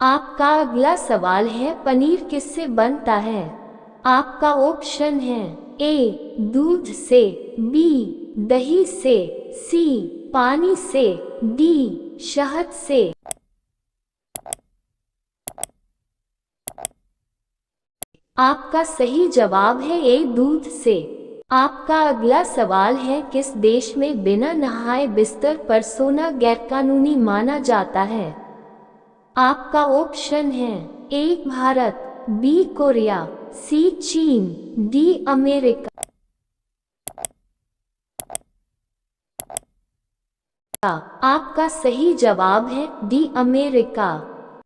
आपका अगला सवाल है, पनीर किससे बनता है? आपका ऑप्शन है ए दूध से, बी दही से, सी पानी से, डी शहद से। आपका सही जवाब है ए दूध से। आपका अगला सवाल है, किस देश में बिना नहाए बिस्तर पर सोना गैरकानूनी माना जाता है? आपका ऑप्शन है ए भारत, बी कोरिया, सी चीन, डी अमेरिका। आपका सही जवाब है डी अमेरिका।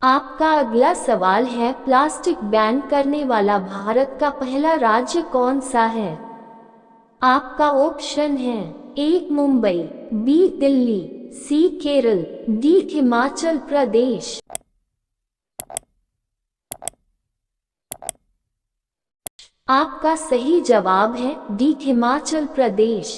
आपका अगला सवाल है, प्लास्टिक बैन करने वाला भारत का पहला राज्य कौन सा है? आपका ऑप्शन है ए मुंबई, बी दिल्ली, सी केरल, डी हिमाचल प्रदेश। आपका सही जवाब है डी हिमाचल प्रदेश।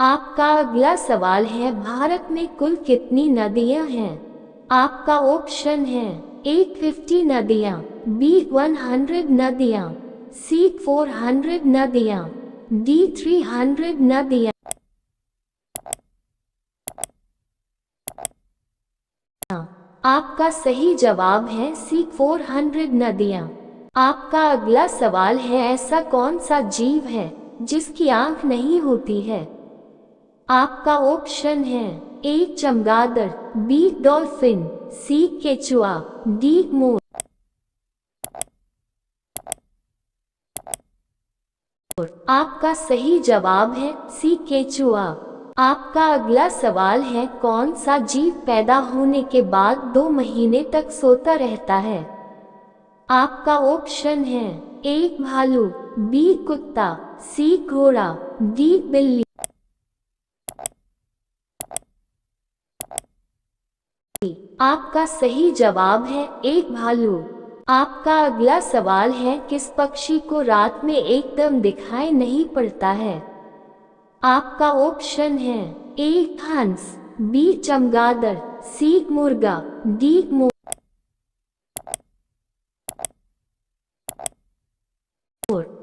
आपका अगला सवाल है, भारत में कुल कितनी नदियां हैं? आपका ऑप्शन है ए 50 नदियां, बी 100 नदियां, सी 400 नदियां, डी 300 नदियां। आपका सही जवाब है सी 400 नदियां। आपका अगला सवाल है, ऐसा कौन सा जीव है जिसकी आंख नहीं होती है? आपका ऑप्शन है ए चमगादड़, बी डॉल्फिन, सी केचुआ, डी मोर। आपका सही जवाब है सी केचुआ। आपका अगला सवाल है, कौन सा जीव पैदा होने के बाद 2 महीने तक सोता रहता है? आपका ऑप्शन है ए भालू, बी कुत्ता, सी घोड़ा, डी बिल्ली। आपका सही जवाब है एक भालू। आपका अगला सवाल है, किस पक्षी को रात में एकदम दिखाई नहीं पड़ता है? आपका ऑप्शन है ए हंस, बी चमगादड़, सी मुर्गा, डी मोर।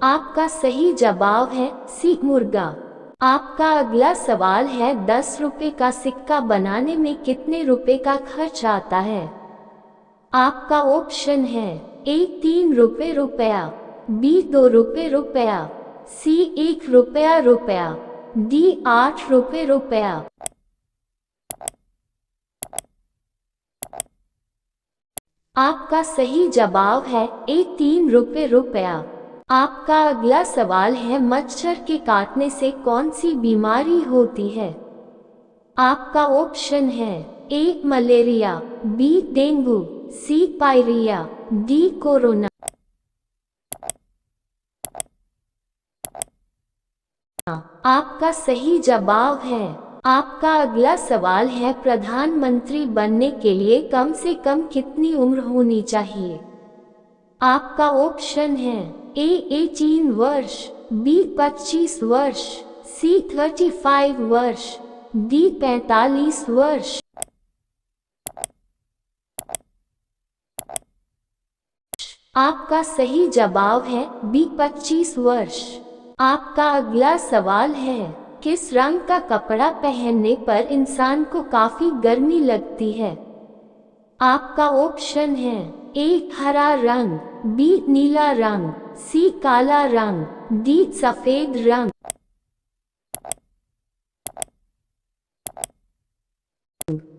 आपका सही जवाब है सी मुर्गा। आपका अगला सवाल है, 10 रुपए का सिक्का बनाने में कितने रुपए का खर्च आता है? आपका ऑप्शन है ए 3 रुपए रुपया, बी 2 रुपए रुपया, सी 1 रुपया रुपया, डी 8 रुपए रुपया। आपका सही जवाब है ए 3 रुपए रुपया। आपका अगला सवाल है, मच्छर के काटने से कौन सी बीमारी होती है? आपका ऑप्शन है ए मलेरिया, बी डेंगू, सी पायरिया, डी कोरोना। आपका सही जवाब है। आपका अगला सवाल है, प्रधानमंत्री बनने के लिए कम से कम कितनी उम्र होनी चाहिए? आपका ऑप्शन है ए 18 वर्ष, बी 25 वर्ष, सी 35 वर्ष, डी 45 वर्ष। आपका सही जवाब है बी 25 वर्ष। आपका अगला सवाल है, किस रंग का कपड़ा पहनने पर इंसान को काफी गर्मी लगती है? आपका ऑप्शन है ए हरा रंग, बी नीला रंग, सी काला रंग, डी सफेद रंग।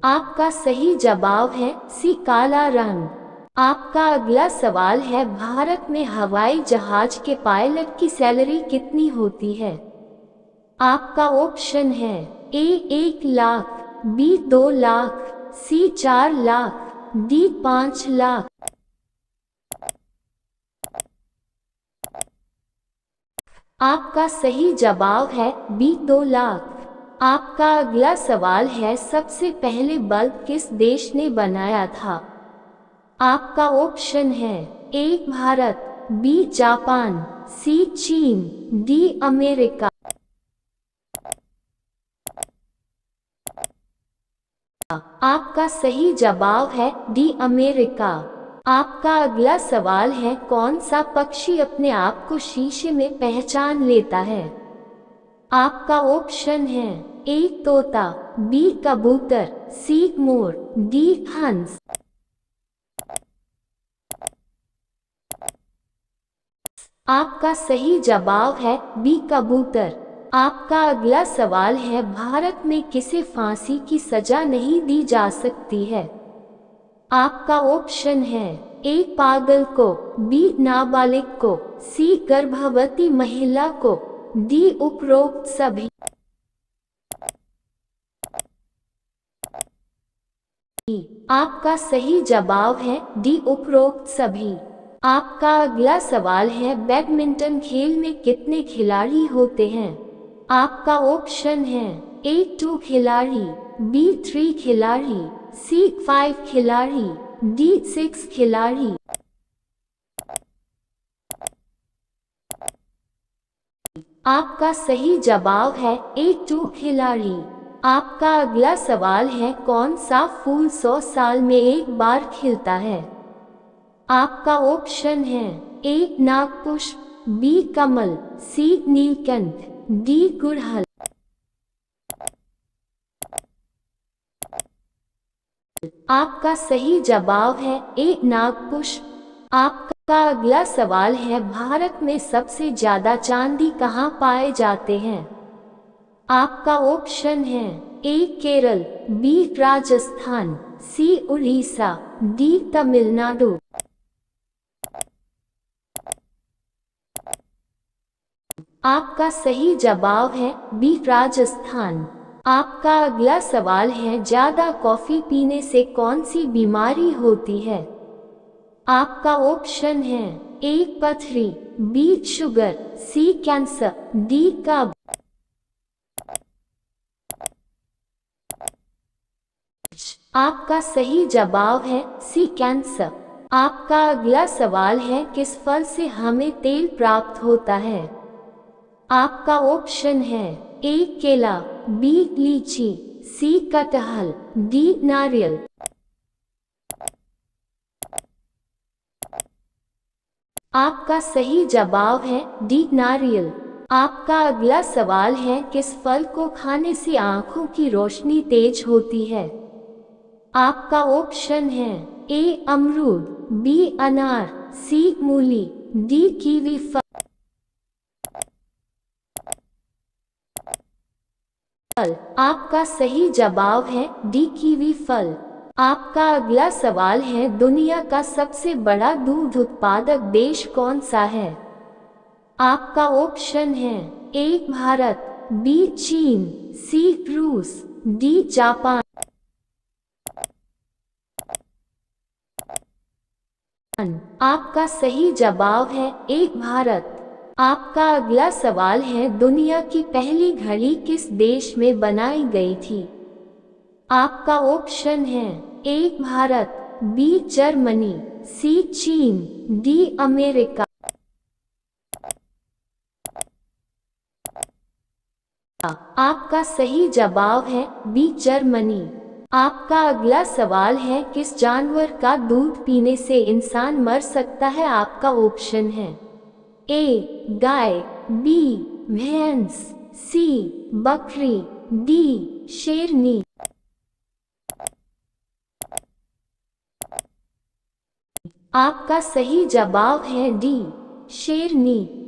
आपका सही जवाब है सी काला रंग। आपका अगला सवाल है, भारत में हवाई जहाज के पायलट की सैलरी कितनी होती है? आपका ऑप्शन है ए 1 लाख, बी 2 लाख, सी 4 लाख, डी 5 लाख। आपका सही जवाब है बी 2 लाख। आपका अगला सवाल है, सबसे पहले बल्ब किस देश ने बनाया था? आपका ऑप्शन है ए भारत, बी जापान, सी चीन, डी अमेरिका। आपका सही जवाब है डी अमेरिका। आपका अगला सवाल है, कौन सा पक्षी अपने आप को शीशे में पहचान लेता है? आपका ऑप्शन है, ए तोता, बी कबूतर, सी मोर, डी हंस। आपका सही जवाब है बी कबूतर। आपका अगला सवाल है, भारत में किसे फांसी की सजा नहीं दी जा सकती है? आपका ऑप्शन है, ए पागल को, बी नाबालिग को, सी गर्भवती महिला को, डी उपरोक्त सभी। आपका सही जवाब है डी उपरोक्त सभी। आपका अगला सवाल है, बैडमिंटन खेल में कितने खिलाड़ी होते हैं? आपका ऑप्शन है, ए 2 खिलाड़ी, बी 3 खिलाड़ी, सी 5 खिलाड़ी, डी 6 खिलाड़ी। आपका सही जवाब है ए 2 खिलाड़ी। आपका अगला सवाल है, कौन सा फूल 100 साल में एक बार खिलता है? आपका ऑप्शन है, ए नागपुष्प, बी कमल, सी नीलकंठ, डी गुड़हल। आपका सही जवाब है ए नागपुष्प। आपका अगला सवाल है, भारत में सबसे ज्यादा चांदी कहाँ पाए जाते हैं? आपका ऑप्शन है, ए केरल, बी राजस्थान, सी उड़ीसा, डी तमिलनाडु। आपका सही जवाब है बी राजस्थान। आपका अगला सवाल है, ज्यादा कॉफी पीने से कौन सी बीमारी होती है? आपका ऑप्शन है, ए पथरी, बी शुगर, सी कैंसर, डी कब्ज। आपका सही जवाब है सी कैंसर। आपका अगला सवाल है, किस फल से हमें तेल प्राप्त होता है? आपका ऑप्शन है, ए केला, बी लीची, सी कटहल, डी नारियल। आपका सही जवाब है डी नारियल। आपका अगला सवाल है, किस फल को खाने से आंखों की रोशनी तेज होती है? आपका ऑप्शन है, ए अमरूद, बी अनार, सी मूली, डी कीवी फल। आपका सही जवाब है डी कीवी फल। आपका अगला सवाल है, दुनिया का सबसे बड़ा दूध उत्पादक देश कौन सा है? आपका ऑप्शन है, ए भारत, बी चीन, सी रूस, डी जापान। आपका सही जवाब है ए भारत। आपका अगला सवाल है, दुनिया की पहली घड़ी किस देश में बनाई गई थी? आपका ऑप्शन है, ए भारत, बी जर्मनी, सी चीन, डी अमेरिका। आपका सही जवाब है बी जर्मनी। आपका अगला सवाल है, किस जानवर का दूध पीने से इंसान मर सकता है? आपका ऑप्शन है, ए गाय, बी भैंस, सी बकरी, डी शेरनी। आपका सही जवाब है डी शेरनी।